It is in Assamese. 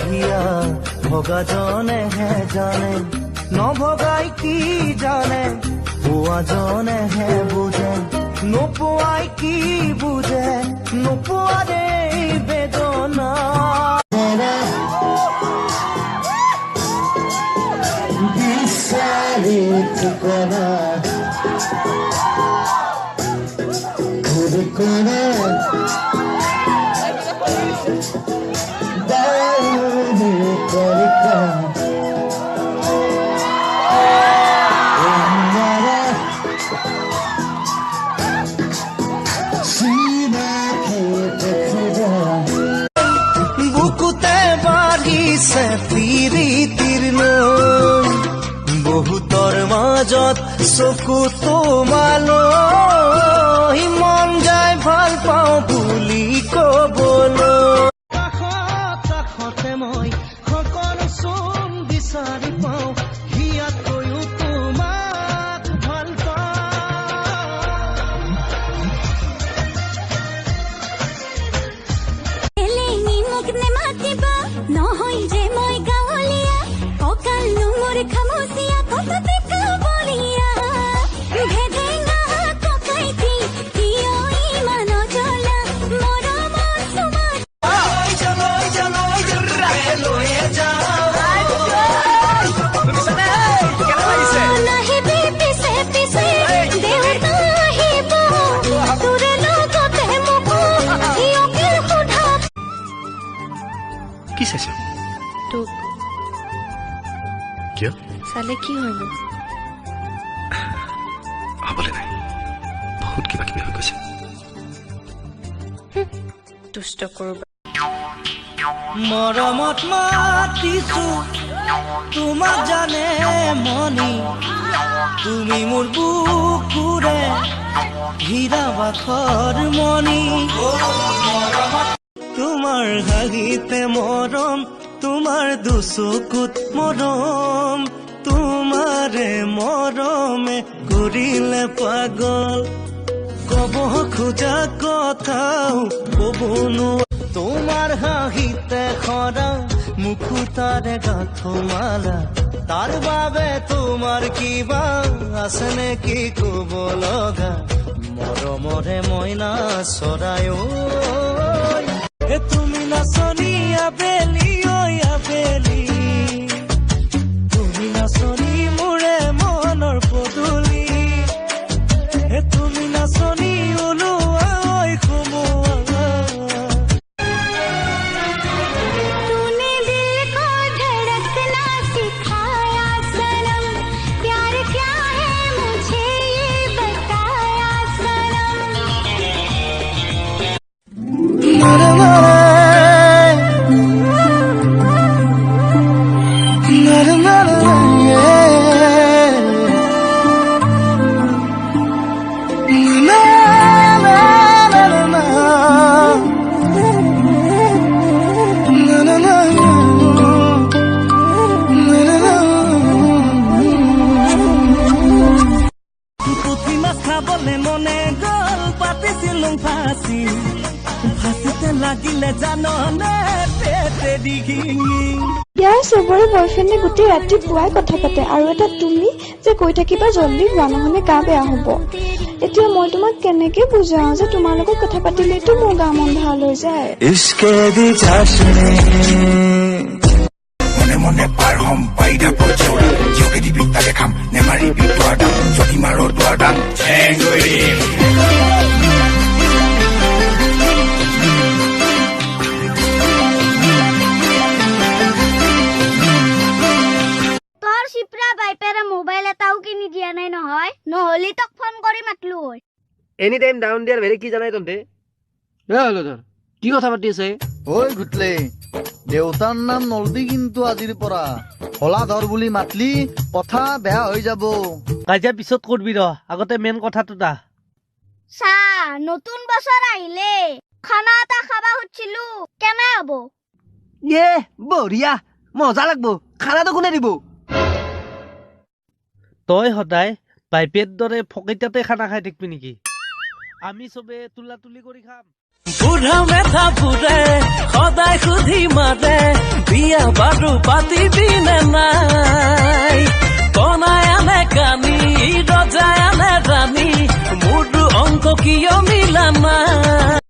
হিয়া ভগা জনেহে জানে নভগাই কি জানে পোৱা জনেহে বুজে নোপোৱাই কি বুজে নোপোৱাৰে বেদনা বিচাৰি ঠিকনা ঠিকনা বুকুতে বাঢ়িছে প্ৰীতিৰ নৈ বহুতৰ মাজত চকু তোমালৈ মন যায় ভাল পাওঁ বুলি কবলৈ কাষতে মই সকলো চোন বিচাৰি পাওঁ হিয়াতকৈও তোমাক ভাল নহয় যে মই গাঁৱলীয়া কঁকাল নোমৰ খামচীয়া কততে কাবলীয়া ভেদেঙা ককাইটি কিয় ইমান জ্বলা মৰমৰ চুমাত নাহিবি পিছে পিছে দেউতা আহিব তোৰে লগতে মোকো হিয়কে সোধা কি চাইছ তোক কিয় চালে কি হয়নো হ'বলৈ নাই বহুত কিবা কিবি হৈ গৈছে দুষ্ট কৰোঁ মৰমত মাতিছো তোমাক জানে মনি তুমি মোৰ বুকুৰে হীৰা বাখৰ মনি তোমাৰ হাঁহিতে মৰম তোমাৰ দুচকুত মৰম তোমাৰে মৰমে কৰিলে পাগল কব খোজা কথাও কব নোৱাৰো তোমাৰ হাঁহিতে খৰা মুখুতাৰে গাঁঠমালা তাৰ বাবে তোমাৰ কিবা আছে নেকি কব লগা মৰমৰে মইনা চৰাই তুমি নাচনি আবেলি ঐ আবেলি তুমি নাচনি মোৰে মনৰ পদূলি তুমি নাচনি ওলোৱা ঐ সোমোৱা तूने दिल को धड़कना सिखाया सनम प्यार क्या है मुझे ये बताया सनम পুঠি মাছ খাবলে মনে গল পাতিছিলো ফাঁচি ফাঁচিতে লাগিলে জাননে পেটে ডিঙি ইয়াৰ চবৰে বয়ফ্ৰেণ্ডে গোটেই ৰাতি পুৱাই কথা পাতে আৰু এটা তুমি যে কৈ থাকিবা জল্দি হোৱা নহলে গা বেয়া হ'ব এতিয়া মই তোমাক কেনেকে বুজাও যে তোমাৰ লগত কথা পাতিলেতো মোৰ গা মন ভাল হৈ যায় ইস্কে দি চাশনে মনে মনে পাৰ হম বাইদা পচৌৰা যোগে দিবি তাকে খাম নেমাৰিবি তোৱাডাল যদি মাৰো তোৱাডাল চেংগুৰিম তোৰ শিপ্ৰা বাইপেৰে মোবাইল এটাও কিনি দিয়া নাই নহয় নহলি তোক ফোন কৰি মাতলো হয় এনি টাইম ডাউন দিয়াৰ ভেৰি কি জানাই তহঁতে কি কথা পাতি আছে ঐ ঘুটলে দেউতাৰ নাম নলবি কিন্তু আজিৰ পৰা হলাধৰ বুলি মাতলি কথা বেয়া হৈ যাব কাজিয়া পিছত কৰবি ৰ আগতে মেইন কথাটো দা চা নতুন বছৰ আহিলে খানা এটা খাবা খুজিছিলো কেনে হ'ব এ বঢ়িয়া মজা লাগব খানাটো কোনে দিব তই সদায় বাইপেৰ দৰে ফকিতাতে খানা খাই থাকিবি নেকি আমি চবে তুলা তুলি কৰি খাম বুঢ়া মেথা ফুৰে সদায় সুধি মাৰে বিয়া বাৰু পাতিবি নে নাই